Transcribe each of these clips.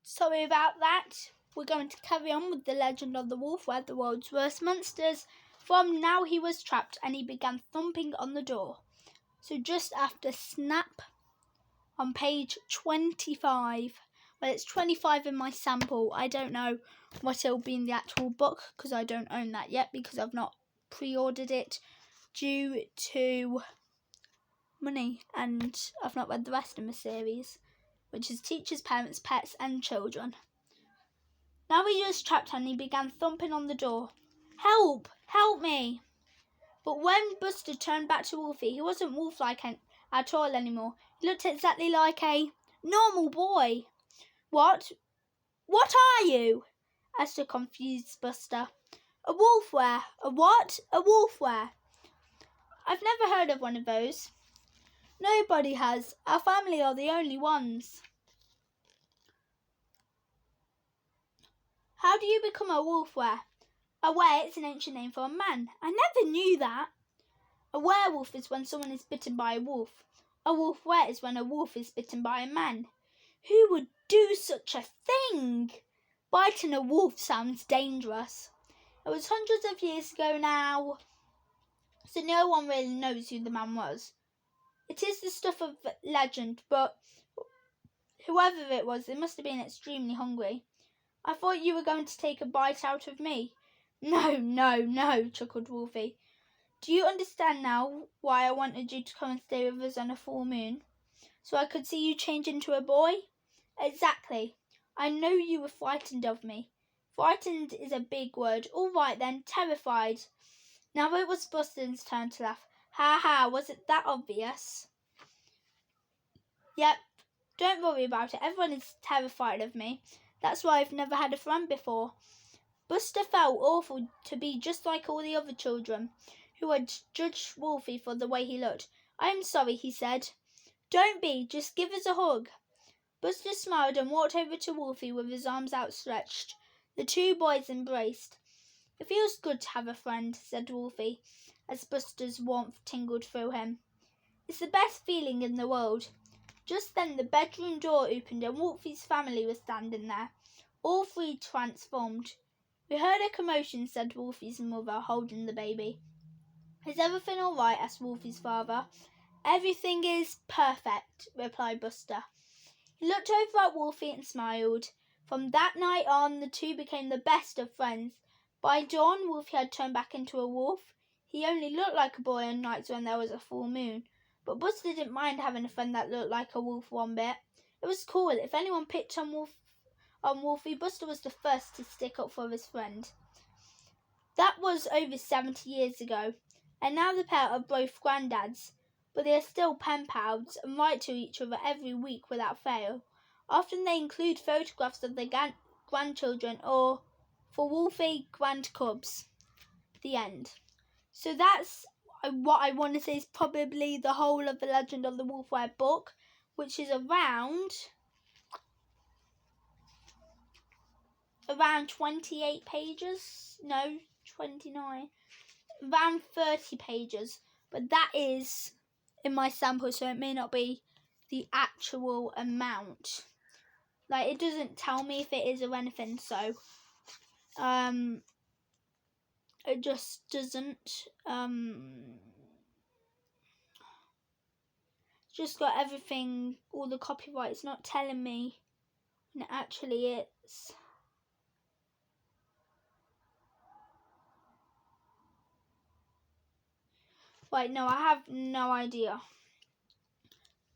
Sorry about that. We're going to carry on with the legend of the wolfwere, the world's worst monsters. From now he was trapped and he began thumping on the door. So just after snap on page 25. Well, it's 25 in my sample. I don't know what it'll be in the actual book because I don't own that yet because I've not pre-ordered it due to money and I've not read the rest of the series, which is Teachers, Parents, Pets and Children. Now he was trapped and he began thumping on the door. Help! Help me! But when Buster turned back to Wolfie, he wasn't wolf-like at all anymore. He looked exactly like a normal boy. What? What are you? Asked a confused Buster. A wolfwere. A what? A wolfwere. I've never heard of one of those. Nobody has. Our family are the only ones. How do you become a wolfwere? A were is an ancient name for a man. I never knew that. A werewolf is when someone is bitten by a wolf. A wolfwere is when a wolf is bitten by a man. Who would do such a thing? Biting a wolf sounds dangerous. It was hundreds of years ago now, so no one really knows who the man was. It is the stuff of legend, but whoever it was, it must have been extremely hungry. I thought you were going to take a bite out of me. No, chuckled Wolfie. Do you understand now why I wanted you to come and stay with us on a full moon? So I could see you change into a boy? Exactly. I know you were frightened of me. Frightened is a big word. All right then, terrified. Now it was Buster's turn to laugh. Ha ha, was it that obvious? Yep, don't worry about it. Everyone is terrified of me. That's why I've never had a friend before. Buster felt awful to be just like all the other children who had judged Wolfie for the way he looked. I am sorry, he said. Don't be, just give us a hug. Buster smiled and walked over to Wolfie with his arms outstretched. The two boys embraced. It feels good to have a friend, said Wolfie, as Buster's warmth tingled through him. It's the best feeling in the world. Just then the bedroom door opened and Wolfie's family was standing there, all three transformed. We heard a commotion, said Wolfie's mother, holding the baby. Is everything all right? Asked Wolfie's father. Everything is perfect, replied Buster. He looked over at Wolfie and smiled. From that night on, the two became the best of friends. By dawn, Wolfie had turned back into a wolf. He only looked like a boy on nights when there was a full moon. But Buster didn't mind having a friend that looked like a wolf one bit. It was cool. If anyone picked on Wolfie, Buster was the first to stick up for his friend. That was over 70 years ago, and now the pair are both granddads, but they are still pen pals and write to each other every week without fail. Often they include photographs of their grandchildren or, for Wolfie, grandcubs. The end. So that's what I want to say is probably the whole of the Legend of the Wolfwere book, which is around 28 pages. No, 29. Around 30 pages. But that is in my sample, so it may not be the actual amount. Like, it doesn't tell me if it is or anything, so it just doesn't. Just got everything, all the copyright. It's not telling me when it actually is. Right, no, I have no idea.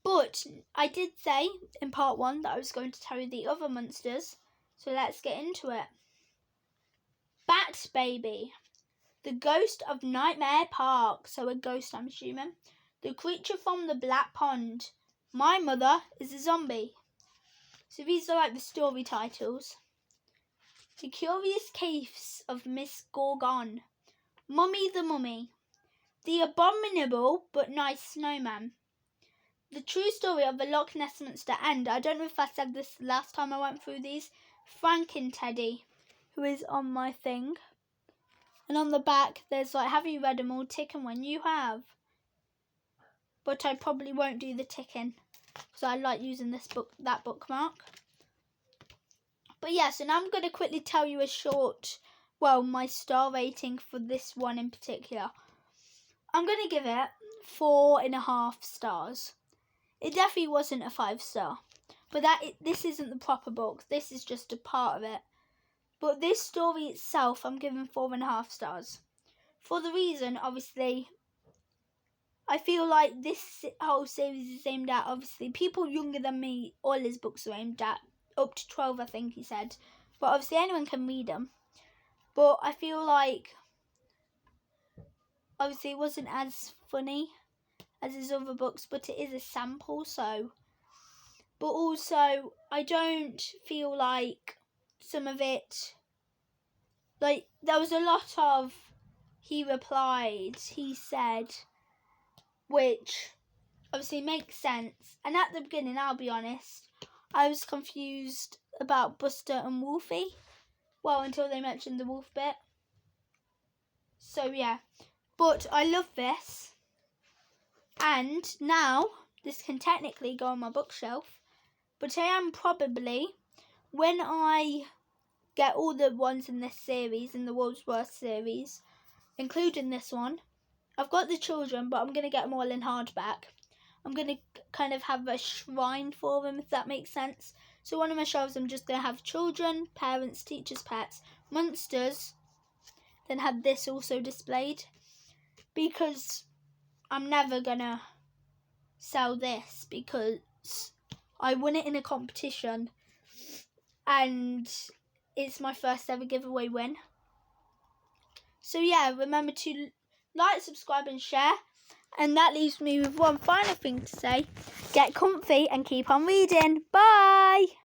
But I did say in part 1 that I was going to tell you the other monsters. So let's get into it. Bat Baby. The ghost of Nightmare Park. So a ghost, I'm assuming. The creature from the Black Pond. My mother is a zombie. So these are like the story titles. The Curious Case of Miss Gorgon. Mummy the Mummy. The Abominable but Nice Snowman. The True Story of the Loch Ness Monster, and I don't know if I said this last time I went through these, Frankenteddy, who is on my thing. And on the back there's like, have you read them all? Tick 'em when you have. But I probably won't do the ticking because I like using that bookmark. But yeah, so now I'm going to quickly tell you my star rating for this one in particular. I'm going to give it 4.5 stars. It definitely wasn't a 5-star. But this isn't the proper book. This is just a part of it. But this story itself, I'm giving 4.5 stars. For the reason, obviously, I feel like this whole series is aimed at, obviously, people younger than me. All his books are aimed at. Up to 12, I think he said. But obviously, anyone can read them. But I feel like, obviously, it wasn't as funny as his other books. But it is a sample, so... But also, I don't feel like some of it... Like, there was a lot of... He replied, he said... Which obviously makes sense. And at the beginning, I'll be honest, I was confused about Buster and Wolfie. Well, until they mentioned the wolf bit. So yeah. But I love this. And now, this can technically go on my bookshelf. But I am probably, when I get all the ones in this series, in the wolfwere series, including this one, I've got the children, but I'm going to get them all in hardback. I'm going to kind of have a shrine for them, if that makes sense. So one of my shelves, I'm just going to have children, parents, teachers, pets, monsters, then have this also displayed. Because I'm never going to sell this, because I won it in a competition and it's my first ever giveaway win. So yeah, remember to like, subscribe and share. And that leaves me with one final thing to say. Get comfy and keep on reading. Bye!